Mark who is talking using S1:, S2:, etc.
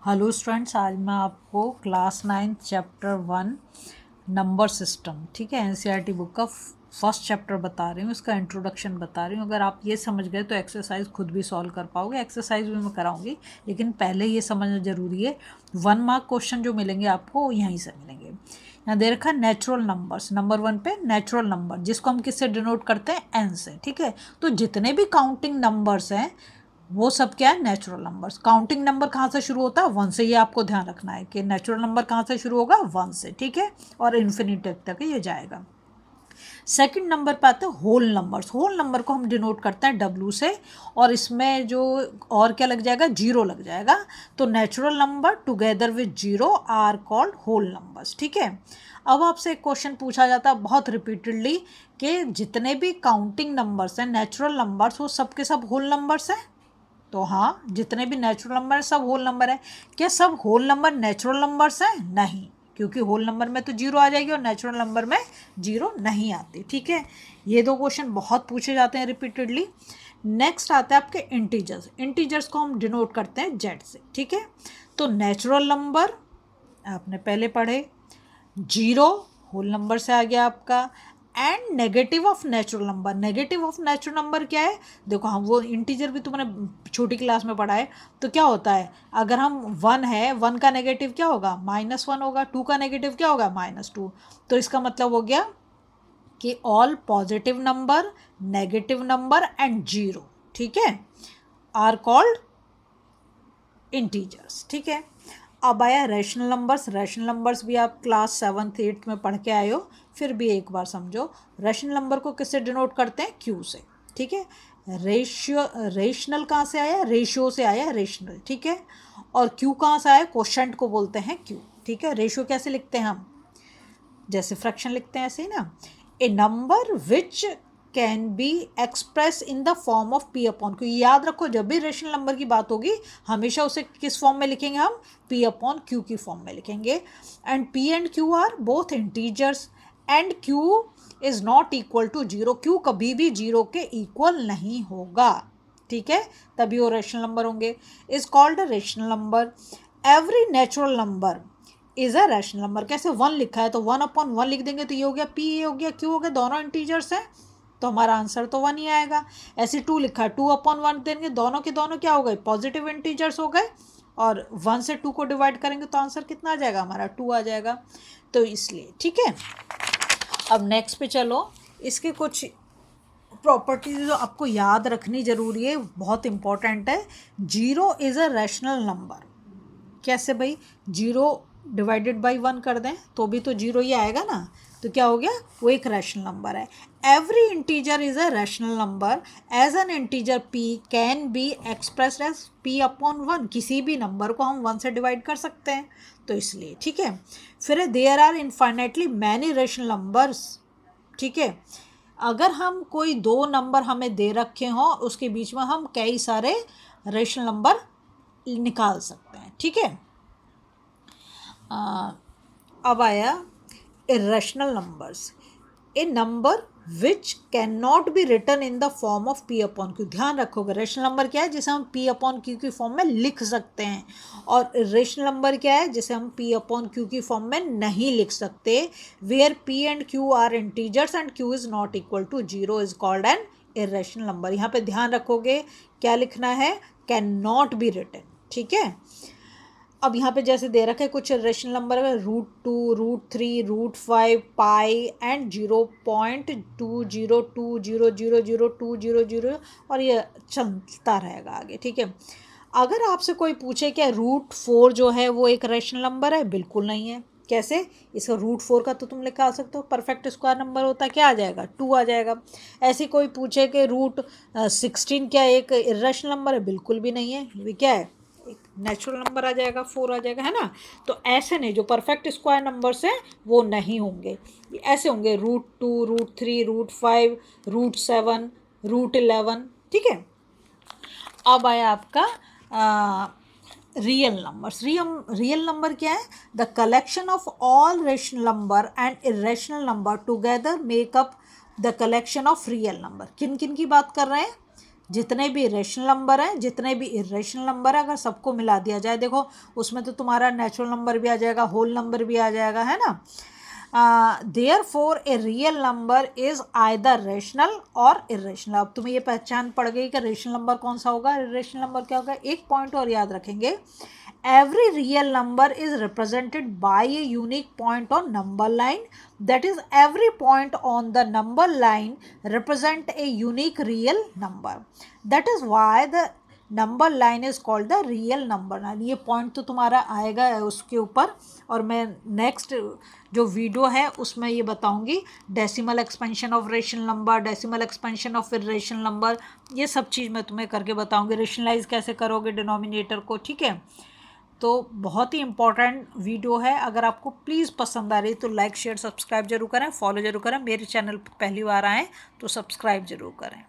S1: Hello students, आज मैं आपको क्लास 9 चैप्टर 1 नंबर सिस्टम, ठीक है, एनसीईआरटी बुक का फर्स्ट चैप्टर बता रही हूँ। इसका इंट्रोडक्शन बता रही हूँ। अगर आप ये समझ गए तो एक्सरसाइज खुद भी सॉल्व कर पाओगे। एक्सरसाइज भी मैं कराऊंगी, लेकिन पहले ये समझना जरूरी है। 1 मार्क क्वेश्चन जो मिलेंगे आपको यहीं से मिलेंगे। यहाँ दे रखा है नेचुरल नंबर्स, नंबर 1 पे नेचुरल नंबर, जिसको हम किससे डिनोट करते हैं, एन से, ठीक है। तो जितने भी काउंटिंग नंबर्स हैं वो सब क्या है, नेचुरल नंबर्स। काउंटिंग नंबर कहाँ से शुरू होता है, 1 से। ये आपको ध्यान रखना है कि नेचुरल नंबर कहाँ से शुरू होगा, 1 से, ठीक है, और इन्फिनिटी तक ये जाएगा। सेकंड नंबर पे आते हैं होल नंबर्स। होल नंबर को हम डिनोट करते हैं डब्ल्यू से, और इसमें जो और क्या लग जाएगा, जीरो लग जाएगा। तो natural number together with zero are called whole numbers, ठीक है। अब आपसे एक क्वेश्चन पूछा जाता है बहुत रिपीटेडली कि जितने भी काउंटिंग नंबर्स हैं, नेचुरल नंबर्स, वो सब के सब होल नंबर्स हैं। तो हाँ, जितने भी नेचुरल नंबर है सब होल नंबर है। क्या सब होल नंबर नेचुरल नंबर्स हैं? नहीं, क्योंकि होल नंबर में तो जीरो आ जाएगी और नेचुरल नंबर में जीरो नहीं आती, ठीक है। ये दो क्वेश्चन बहुत पूछे जाते हैं रिपीटेडली। नेक्स्ट आता है आपके इंटीजर्स। इंटीजर्स को हम डिनोट करते हैं जेड से, ठीक है। तो नेचुरल नंबर आपने पहले पढ़े, जीरो होल नंबर से आ गया आपका, and negative of natural number. Negative of natural number क्या है, देखो हम वो इंटीजर भी तुमने छोटी क्लास में पढ़ा है। तो क्या होता है, अगर हम 1 है, 1 का नेगेटिव क्या होगा, -1 होगा। 2 का नेगेटिव क्या होगा, -2। तो इसका मतलब हो गया कि all positive number, negative number and zero, ठीक है, आर कॉल्ड इंटीजर्स, ठीक है। अब आया रैशनल नंबर्स। रैशनल नंबर्स भी आप क्लास 7th 8th में पढ़ के आए हो, फिर भी एक बार समझो। रैशनल नंबर को किससे डिनोट करते हैं, क्यू से, ठीक है। रेशनल कहाँ से आया, रेशियो से आया, रेशनल, ठीक है। और क्यू कहाँ से आया, कोशेंट को बोलते हैं क्यू, ठीक है। रेशियो कैसे लिखते हैं हम, जैसे फ्रैक्शन लिखते हैं ऐसे ही ना। A number which can be express in the form of P upon Q. याद रखो, जब भी रेशनल नंबर की बात होगी हमेशा उसे किस फॉर्म में लिखेंगे हम, पी अपॉन क्यू की फॉर्म में लिखेंगे। And P and Q are both integers, and Q is not equal to zero. Q कभी भी जीरो के इक्वल नहीं होगा, ठीक है, तभी वो रेशनल नंबर होंगे। Is called a rational number. Every natural number is a rational number. कैसे, 1 लिखा है तो 1/1 लिख देंगे तो ये हो गया पी, ये हो गया क्यू हो गया, दोनों इंटीजर्स हैं, तो हमारा आंसर तो 1 ही आएगा। ऐसे 2 लिखा है, 2/1 देंगे, दोनों के दोनों क्या हो गए, पॉजिटिव इंटीजर्स हो गए, और 1 से 2 को डिवाइड करेंगे तो आंसर कितना आ जाएगा, हमारा 2 आ जाएगा। तो इसलिए, ठीक है। अब नेक्स्ट पे चलो, इसके कुछ प्रॉपर्टीज जो आपको याद रखनी जरूरी है, बहुत इंपॉर्टेंट है। Zero is a rational number. कैसे भाई, जीरो डिवाइडेड बाई 1 कर दें तो भी तो जीरो ही आएगा ना, तो क्या हो गया, वो एक रैशनल नंबर है। Every integer is a rational number as an integer P can be expressed as P upon 1। किसी भी नंबर को हम 1 से डिवाइड कर सकते हैं, तो इसलिए, ठीक है। फिर there are infinitely many rational numbers, ठीक है। अगर हम कोई दो नंबर हमें दे रखे हों, उसके बीच में हम कई सारे रैशनल नंबर निकाल सकते हैं, ठीक है। अब आया irrational numbers. A number which can not be written in the form of P upon Q. ध्यान रखोगे, रेशनल नंबर क्या है, जिसे हम पी अपॉन क्यू की फॉर्म में लिख सकते हैं, और इरेशनल नंबर क्या है, जिसे हम पी अपॉन क्यू की फॉर्म में नहीं लिख सकते। Where P and Q are integers and Q is not equal to zero is called an irrational number. यहाँ पे ध्यान रखोगे क्या लिखना है, कैन नॉट बी रिटन, ठीक है। अब यहाँ पे जैसे दे रखे कुछ रेशनल नंबर है, √2, √3, √5, पाई एंड 0.2020002000, और ये चलता रहेगा आगे, ठीक है। अगर आपसे कोई पूछे क्या √4 जो है वो एक रेशनल नंबर है, बिल्कुल नहीं है। कैसे, इसका √4 का तो तुम निकाल सकते हो, परफेक्ट स्क्वायर नंबर होता है, क्या आ जाएगा, 2 आ जाएगा। ऐसे कोई पूछे कि √16 क्या एक इरेशनल नंबर है, बिल्कुल भी नहीं है, ये क्या है, एक नेचुरल नंबर आ जाएगा, 4 आ जाएगा, है ना। तो ऐसे नहीं, जो परफेक्ट स्क्वायर नंबर्स हैं वो नहीं होंगे, ये ऐसे होंगे √2, √3, √5, √7, √11, ठीक है। अब आया आपका रियल नंबर्स। रियल नंबर क्या है, the collection of all rational number and irrational number together makeup the collection of real number. किन किन की बात कर रहे हैं, जितने भी रेशनल नंबर हैं, जितने भी इरेशनल नंबर है, अगर सबको मिला दिया जाए, देखो उसमें तो तुम्हारा नेचुरल नंबर भी आ जाएगा, होल नंबर भी आ जाएगा, है ना। Therefore a real number is either rational और irrational। अब तुम्हें ये पहचान पड़ गई कि रेशनल नंबर कौन सा होगा, इरेशनल नंबर क्या होगा। एक पॉइंट और याद रखेंगे, every real number is represented by a unique point on number line, that is every point on the number line represent a unique real number, that is why the number line is called the real number line. ये point तो तुम्हारा आएगा उसके ऊपर, और मैं next जो video है उसमें ये बताऊंगी decimal expansion of rational number, decimal expansion of irrational number, ये सब चीज़ मैं तुम्हें करके बताऊंगी, रेशनलाइज कैसे करोगे डिनोमिनेटर को, ठीक है। तो बहुत ही इंपॉर्टेंट वीडियो है। अगर आपको प्लीज़ पसंद आ रही तो लाइक शेयर सब्सक्राइब जरूर करें, फॉलो जरूर करें। मेरे चैनल पर पहली बार आएँ तो सब्सक्राइब जरूर करें।